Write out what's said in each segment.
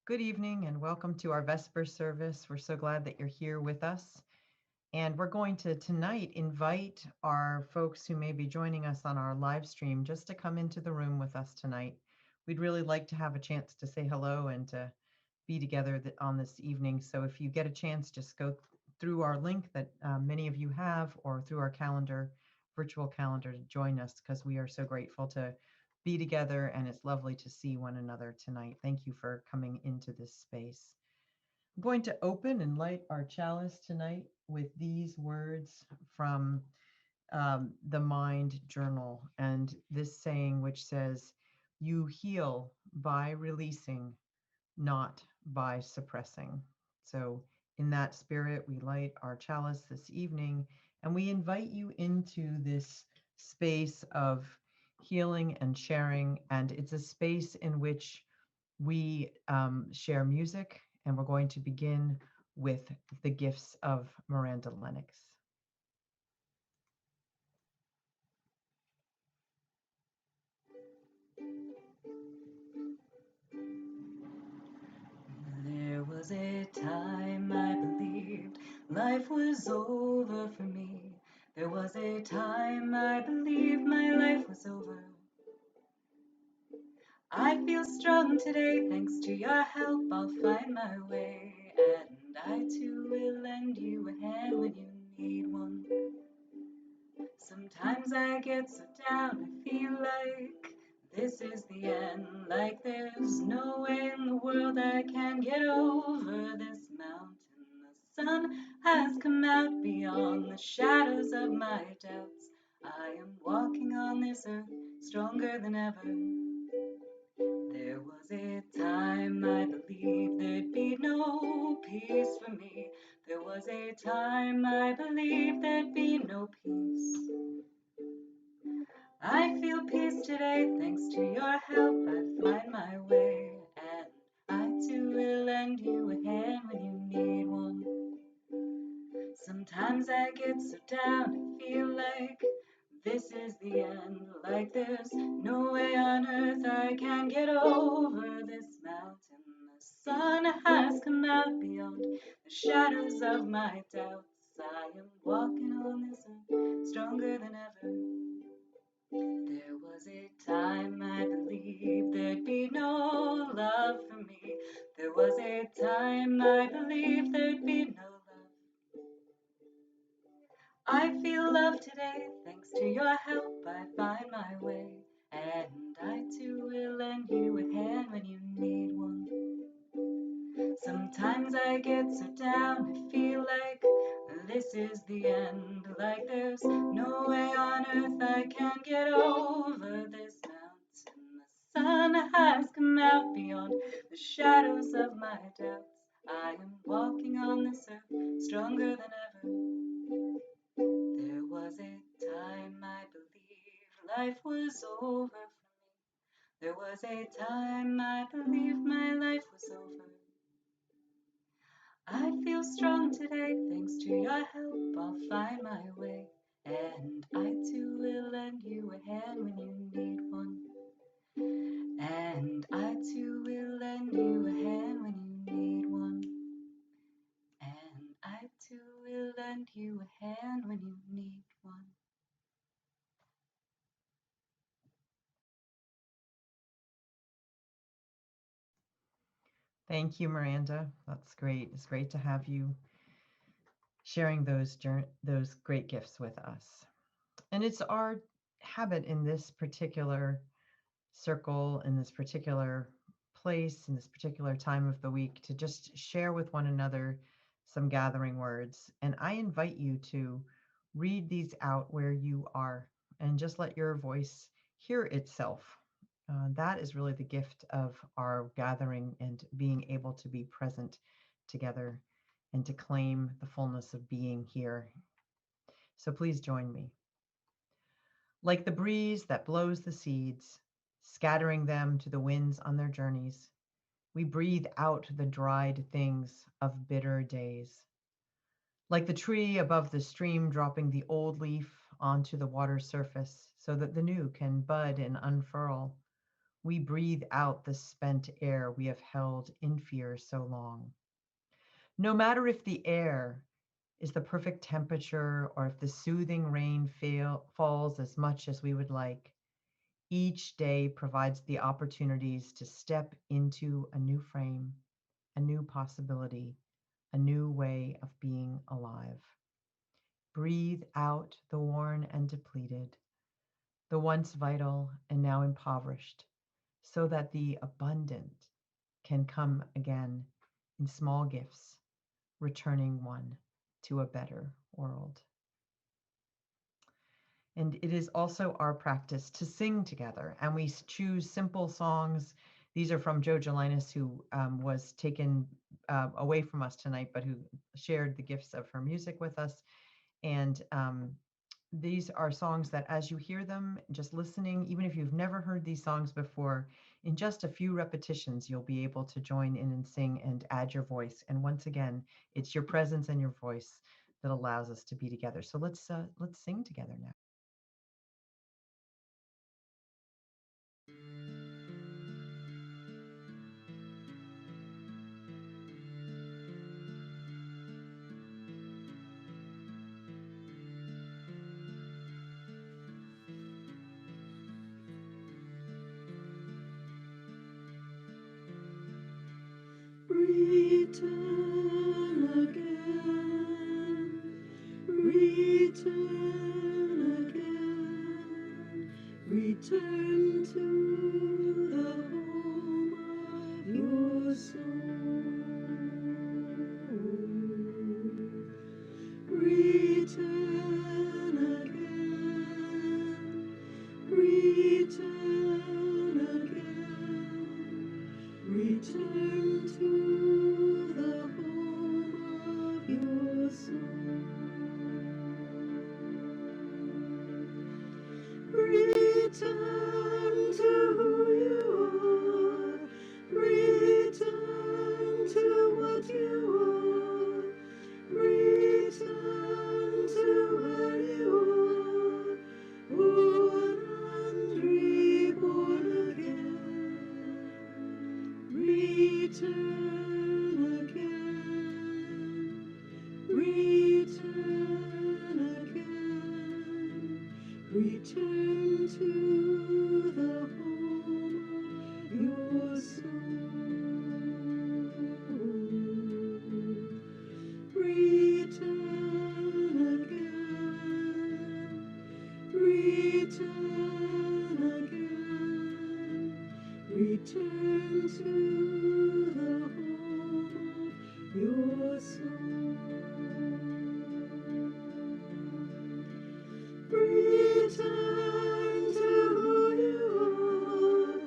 Good evening and welcome to our Vespers service. We're so glad that you're here with us. And we're going to tonight invite our folks who may be joining us on our live stream just to come into the room with us tonight. We'd really like to have a chance to say hello and to be together on this evening. So if you get a chance, just go through our link that many of you have or through our calendar, virtual calendar to join us because we are so grateful to be together and it's lovely to see one another tonight. Thank you for coming into this space. I'm going to open and light our chalice tonight with these words from the Mind Journal and this saying, which says, "You heal by releasing, not by suppressing." So, in that spirit, we light our chalice this evening and we invite you into this space of healing and sharing. And it's a space in which we share music, and we're going to begin with the gifts of Miranda Lennox. There was a time I believed life was over for me. There was a time I believed my life was over. I feel strong today thanks to your help. I'll find my way, and I too will lend you a hand when you need one. Sometimes I get so down, I feel like this is the end. Like there's no way in the world I can get over this mountain. The sun has come out beyond the shadows of my doubts. I am walking on this earth stronger than ever. There was a time I believed there'd be no peace for me. There was a time I believed there'd be no peace. I feel peace today thanks to your help. I find my way, and I too will lend you a hand when you need one. Sometimes I get so down, I feel like this is the end. Like there's no way on earth I can get over this mountain. The sun has come out beyond the shadows of my doubts. I am walking on this earth stronger than ever. There was a time I believed there'd be no love for me. There was a time I believed there'd be no love. I feel love today thanks to your help. I find my way, and I too will lend you a hand when you need one. Sometimes I get so down, I feel like this is the end. Like there's no way on earth I can get over this mountain. The sun has come out beyond the shadows of my doubts. I am walking on this earth stronger than ever. There was a time I believed life was over for me. There was a time I believed my life was over. I feel strong today thanks to your help. I'll find my way, and I too will lend you a hand when you need one. And I too will lend you a hand when you need one. And I too will lend you a hand when you need one. Thank you, Miranda. That's great. It's great to have you sharing those great gifts with us. And it's our habit in this particular circle, in this particular place, in this particular time of the week, to just share with one another some gathering words. And I invite you to read these out where you are and just let your voice hear itself. That is really the gift of our gathering and being able to be present together and to claim the fullness of being here. So please join me. Like the breeze that blows the seeds, scattering them to the winds on their journeys, we breathe out the dried things of bitter days. Like the tree above the stream dropping the old leaf onto the water surface so that the new can bud and unfurl, We breathe out the spent air we have held in fear so long. No matter if the air is the perfect temperature or if the soothing rain falls as much as we would like, each day provides the opportunities to step into a new frame, a new possibility, a new way of being alive. Breathe out the worn and depleted, the once vital and now impoverished, so that the abundant can come again in small gifts, returning one to a better world. And it is also our practice to sing together, and we choose simple songs. These are from Joe Gelinas, who was taken away from us tonight, but who shared the gifts of her music with us. And these are songs that, as you hear them, just listening, even if you've never heard these songs before, in just a few repetitions, you'll be able to join in and sing and add your voice. And once again, it's your presence and your voice that allows us to be together. So let's sing together now. Return again, return again, return to the home of your soul. Return again, return again, return to the home of your soul. Return to who you are, return to what you are, return to where you are, born and reborn again. Return again, return again, return to the home of your soul. Return again, return again, return to the home of your soul. Return to who you are,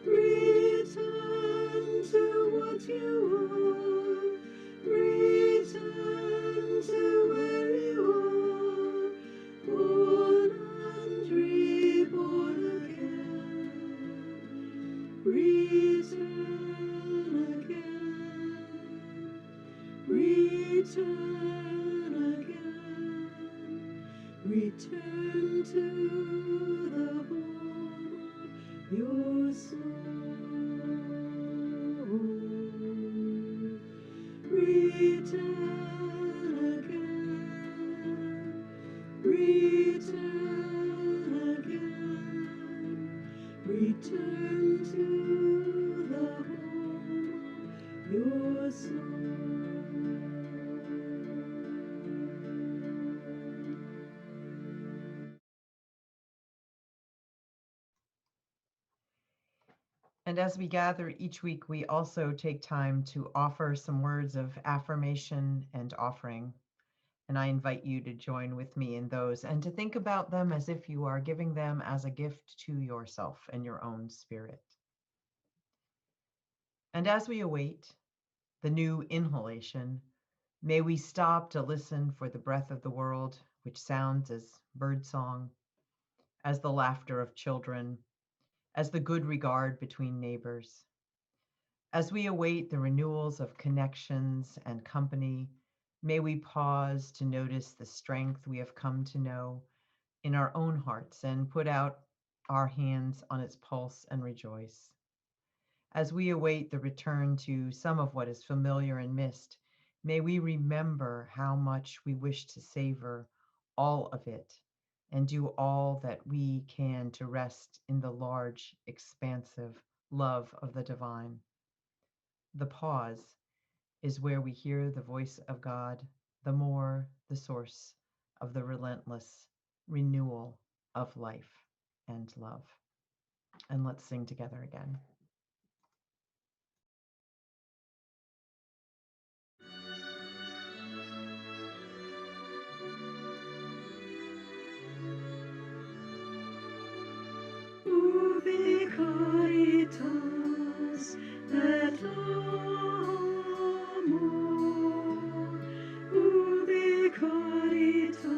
return to what you are, return to where you are, born and reborn again. Return again, return again, return to the home of your soul. Return again, return again, return to the home of your soul. And as we gather each week, we also take time to offer some words of affirmation and offering. And I invite you to join with me in those and to think about them as if you are giving them as a gift to yourself and your own spirit. And as we await the new inhalation, may we stop to listen for the breath of the world, which sounds as birdsong, as the laughter of children, as the good regard between neighbors. As we await the renewals of connections and company, may we pause to notice the strength we have come to know in our own hearts and put out our hands on its pulse and rejoice. As we await the return to some of what is familiar and missed, may we remember how much we wish to savor all of it and do all that we can to rest in the large, expansive love of the divine. The pause is where we hear the voice of God, the more the source of the relentless renewal of life and love. And let's sing together again. Ubi caritas et amor, ubi caritas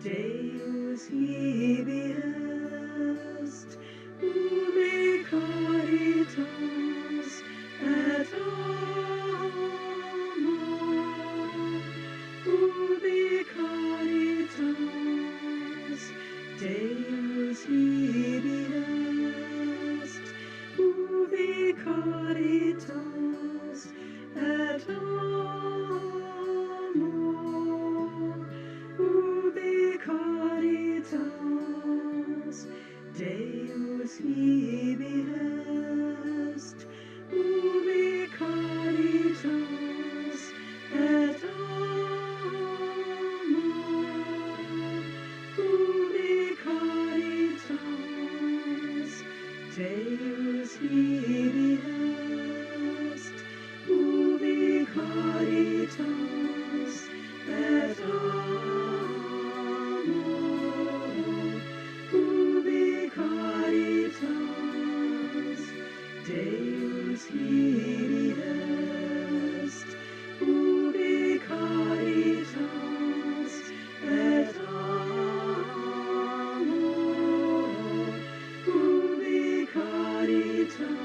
Deus ibi est, ubi caritas et amor, ubi caritas Deus ibi est, ubi caritas et amor, ubi caritas Deus ibi est, ubi caritas et amor, ubi caritas Deus ibi est, ubi caritas et amor, ubi caritas Deus ibi est, ubi caritas et amor, ubi caritas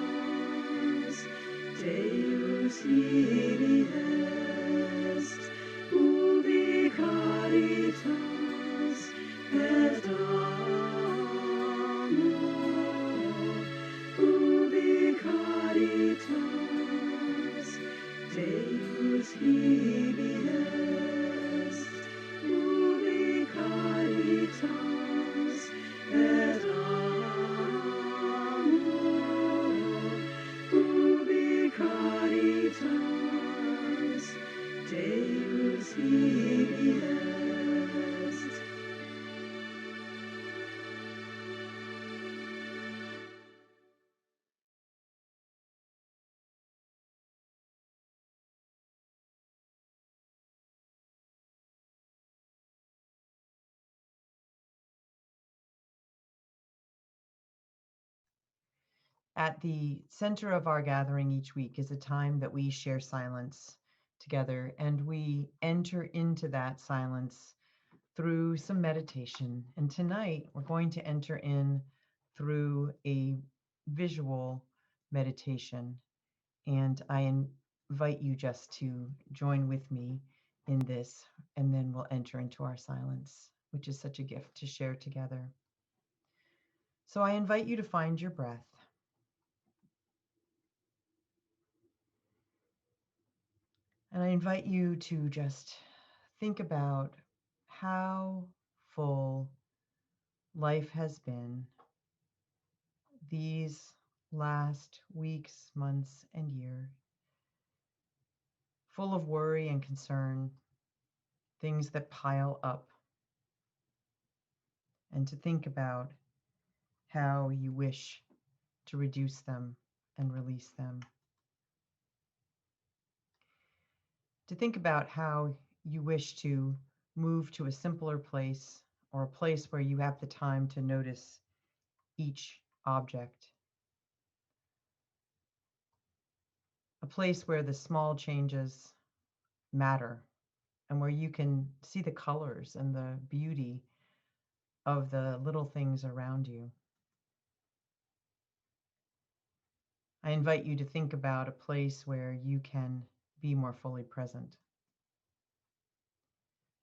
Deus ibi est, ubi caritas et amor, ubi caritas Deus ibi est, ubi caritas et amor, ubi caritas Deus ibi est. At the center of our gathering each week is a time that we share silence together, and we enter into that silence through some meditation. And tonight we're going to enter in through a visual meditation. And I invite you just to join with me in this, and then we'll enter into our silence, which is such a gift to share together. So I invite you to find your breath. And I invite you to just think about how full life has been these last weeks, months, and year, full of worry and concern, things that pile up, and to think about how you wish to reduce them and release them. To think about how you wish to move to a simpler place, or a place where you have the time to notice each object. A place where the small changes matter and where you can see the colors and the beauty of the little things around you. I invite you to think about a place where you can be more fully present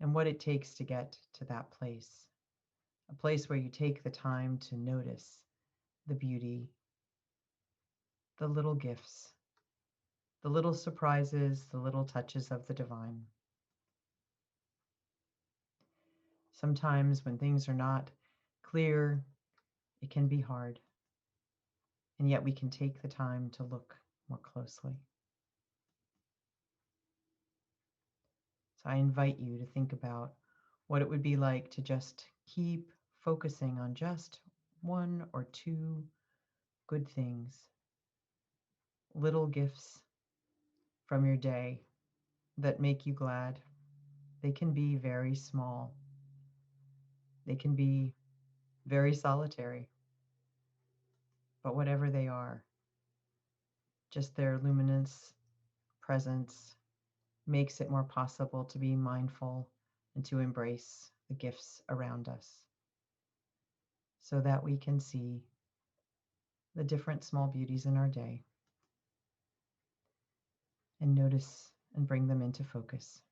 and what it takes to get to that place. a place where you take the time to notice the beauty, the little gifts, the little surprises, the little touches of the divine. Sometimes when things are not clear, it can be hard, and yet we can take the time to look more closely. So I invite you to think about what it would be like to just keep focusing on just one or two good things, little gifts from your day that make you glad. They can be very small. They can be very solitary. But whatever they are, just their luminous presence makes it more possible to be mindful and to embrace the gifts around us so that we can see the different small beauties in our day and notice and bring them into focus.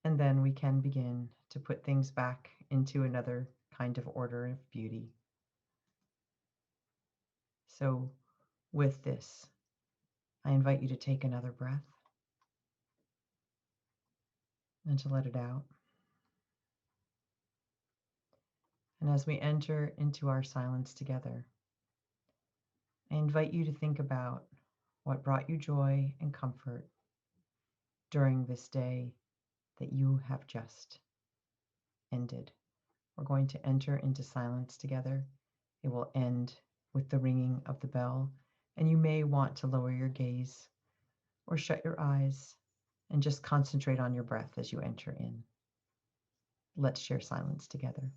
And then we can begin to put things back into another kind of order of beauty. So, with this, I invite you to take another breath and to let it out. And as we enter into our silence together, I invite you to think about what brought you joy and comfort during this day that you have just ended. We're going to enter into silence together. It will end with the ringing of the bell, and you may want to lower your gaze or shut your eyes and just concentrate on your breath as you enter in. Let's share silence together.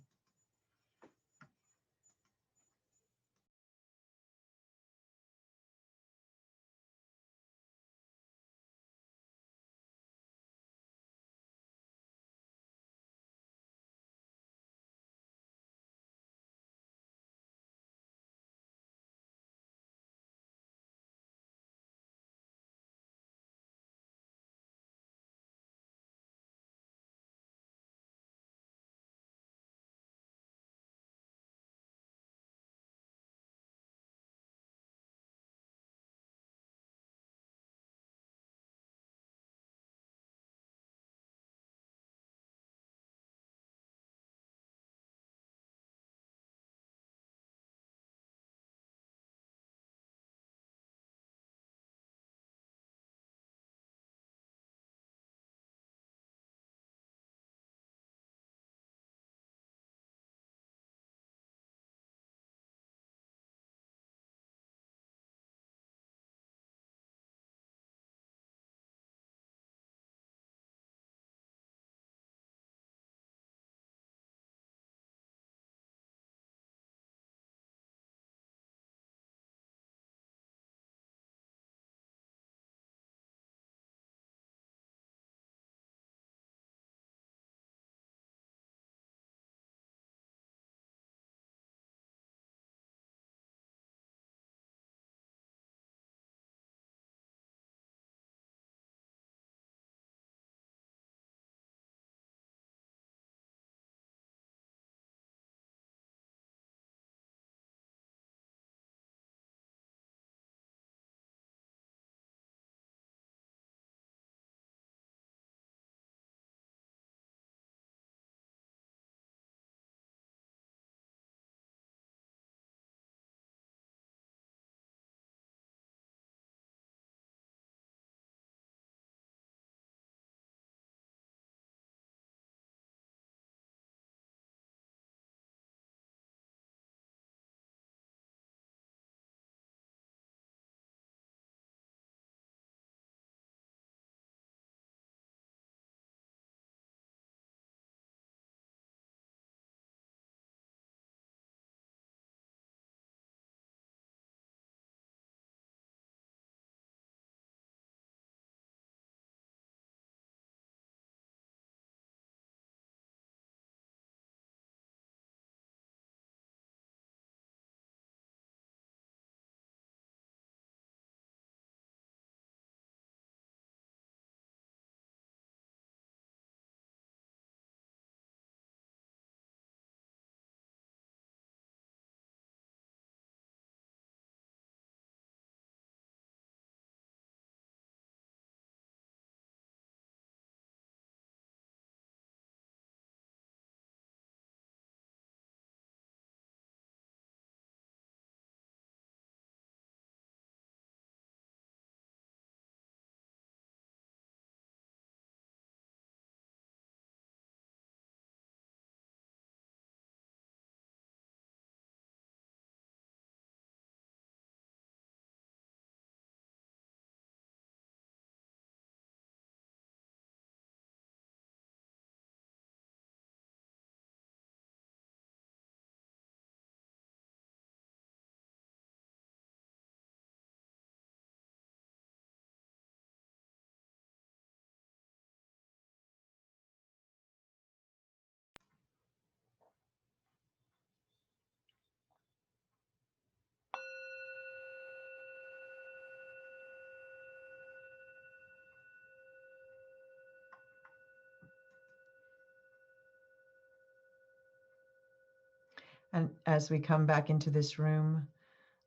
And as we come back into this room,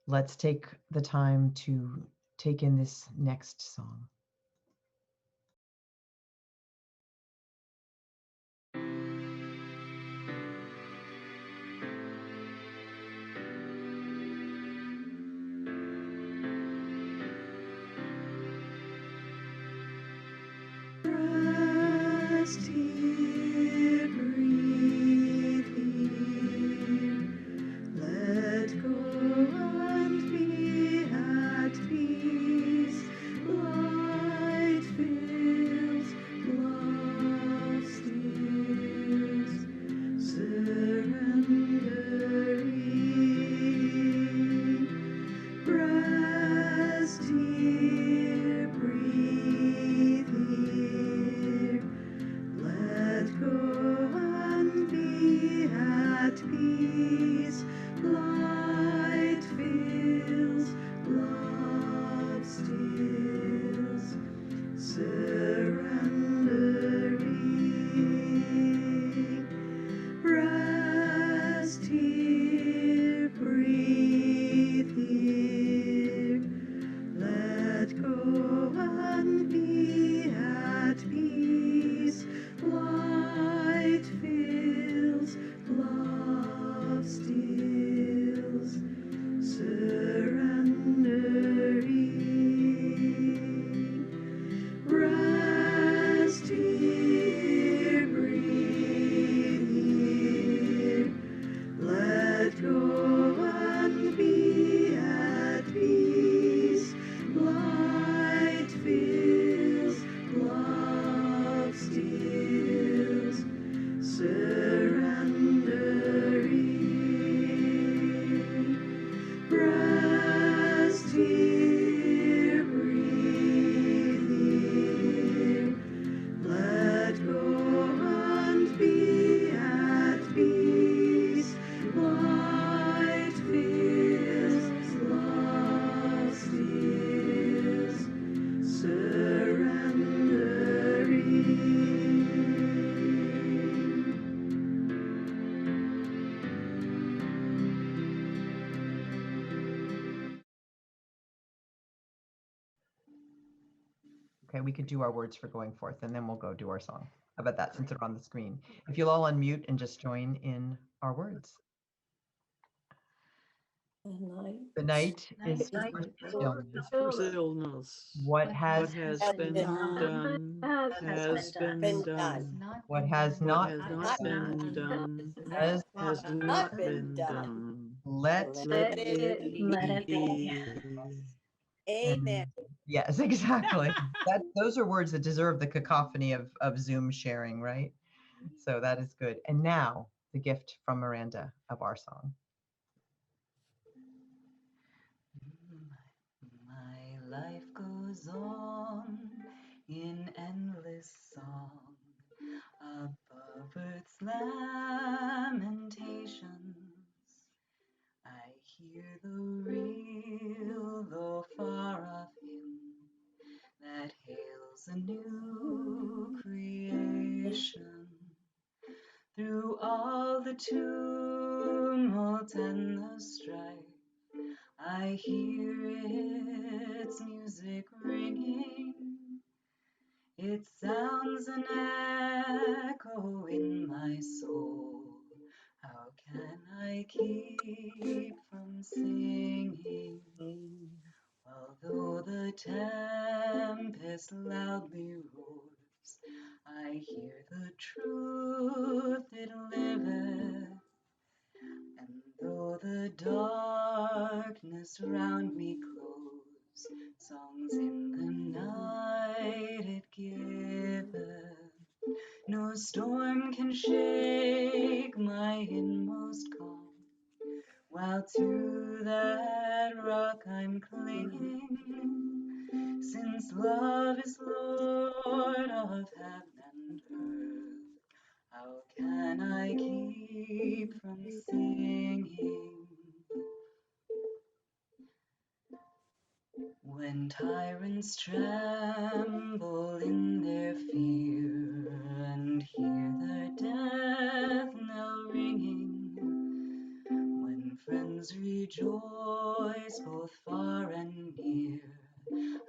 let's take the time to take in this next song. Rest here, breathe here, let go and be at peace. Light fills, love steals, surrendering. Rest here, breathe here, let go and be at peace. Light fills, love steals, surrendering. Rest here, breathe here, let go and be at peace. Light fills, love steals, surrendering. Rest here, breathe here, let go and be at peace. Light fills, love steals, surrendering. Rest here, breathe here, let go and be at peace. Light fills, love steals, surrendering. Okay, we could do our words for going forth and then we'll go do our song. How about that, since they're on the screen? If you'll all unmute and just join in our words. The night is for stillness. For stillness. What has been done has been done. what has What not has not been done has has not been done. let Let it be. Amen. Yes, exactly. Those are words that deserve the cacophony of Zoom sharing, right? So that is good. And now the gift from Miranda of our song. My life goes on in endless song above earth's lamentations. I hear the real, though far off hymn that hails a new creation. Through all the tumult and the strife, I hear its music ringing. It sounds an echo in my soul. How can I keep from singing? Although the tempest loudly roars, I hear the truth it liveth. And though the darkness round me close, songs in the night it giveth. No storm can shake my inmost calm, while to that rock I'm clinging. Since love is Lord of heaven and earth, how can I keep from singing? When tyrants tremble in their fear and hear their death knell ringing, rejoice both far and near.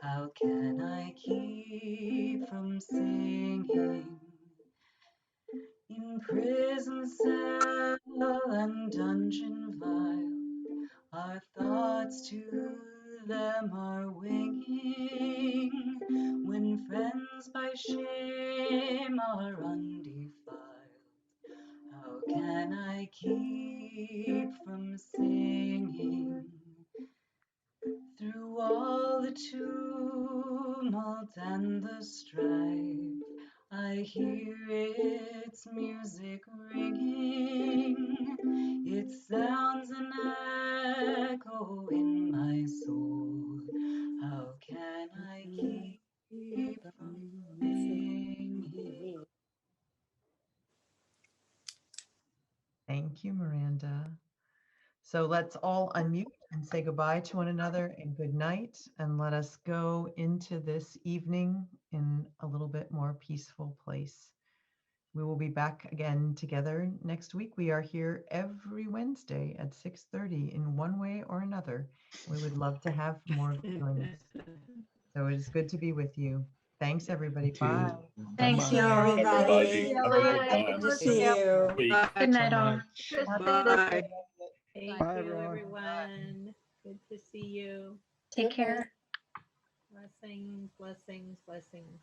How can I keep from singing? In prison cell and dungeon vile, our thoughts to them are winging. When friends by shame are undefiled, how can I keep from singing? Through all the tumult and the strife, I hear its music ringing. It sounds an echo in my soul. How can I keep from singing? Thank you, Miranda. So let's all unmute and say goodbye to one another and good night. And let us go into this evening in a little bit more peaceful place. We will be back again together next week. We are here every Wednesday at 6:30 in one way or another. We would love to have more of you join us. So it is good to be with you. Thanks, everybody. Bye. Thanks, See you, y'all. everybody. Have Have a a good good night. time. Good to See see you. you. Bye Good so night, all. much. Happy Bye. birthday. Thank Bye, you, everyone. everyone. Good to see you. Take care. Blessings, blessings, blessings.